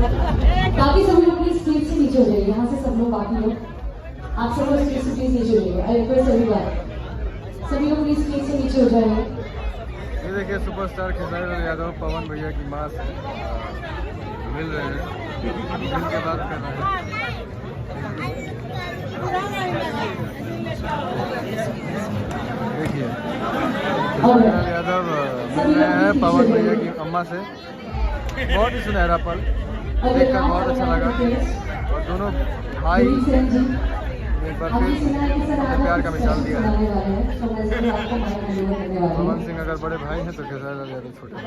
बाकी सब लोग प्लीज स्टेज से नीचे हो जाइए, यहाँ से सब लोग, बाकी लोग आप सब लोग स्टेज से प्लीज नीचे हो जाइए। आई रिक्वेस्ट एवरीवन, सभी लोग प्लीज स्टेज से नीचे हो जाइए। ये देखिए सुपरस्टार खेसारी लाल यादव पवन भैया की मां से मिल रहे हैं, मिल के बात कर रहे हैं। देखिए खेसारी लाल यादव मिल रहे हैं पवन भैया की अम्मा से। बहुत ही सुनहरा पल देखकर बहुत अच्छा लगा, और दोनों भाई एक बार फिर प्यार का मिसाल दिया है। पवन सिंह अगर बड़े भाई हैं तो खेसारी लाल यादव छोटे भाई।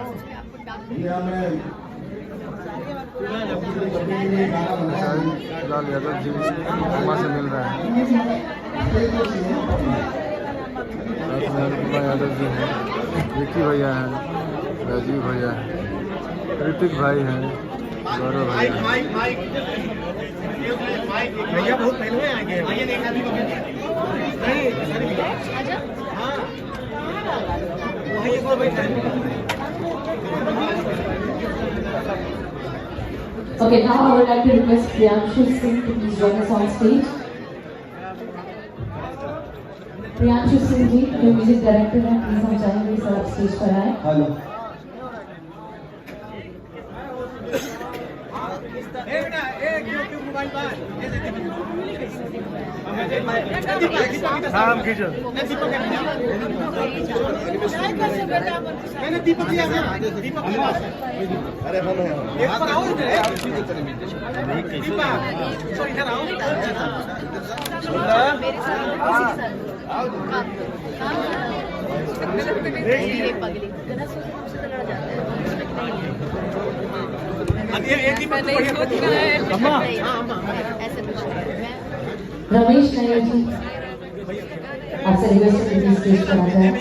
खेसारी लाल यादव जी अम्मा से मिल रहे हैं। यादव जी हैं, विक्की भैया हैं, राजीव भैया हैं, ऋतिक भाई हैं, गौरव भाई भैया बहुत पहले आ गए। Okay, now I would like to request Priyanshu Singh to please join us on stage. Priyanshu Singh जी, जो म्यूजिक डायरेक्टर हैं, प्लीज हम चाहेंगे सर आप स्टेज पर आए। हेलो हम खींचो। मैंने दीपक जी दीपक अरे हम एक बार आओ इधर इधर आओ। रमेश नायर जी आपसे रिक्वेस्ट है प्लीज स्टेज पर आ जाए।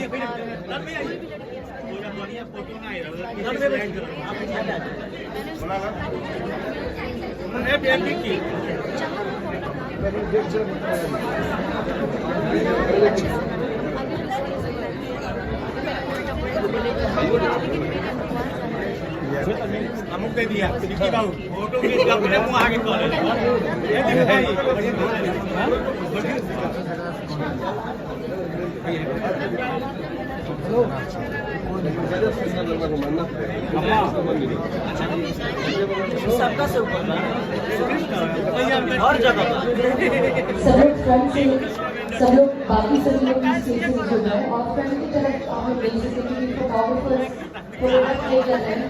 अमुक दे दिया विक्की बाबू फोटो क्लिक कर मेरे मुंह आगे कर ये देखो भाई सबका से ऊपर हर जगह सब लोग फ्रंट से, सब लोग बाकी सभी लोग स्टेज से नीचे हो जाए और फ्रंट की तरफ आप देख सकते हैं कि फोटोग्राफर प्रोडक्ट प्ले कर रहे हैं।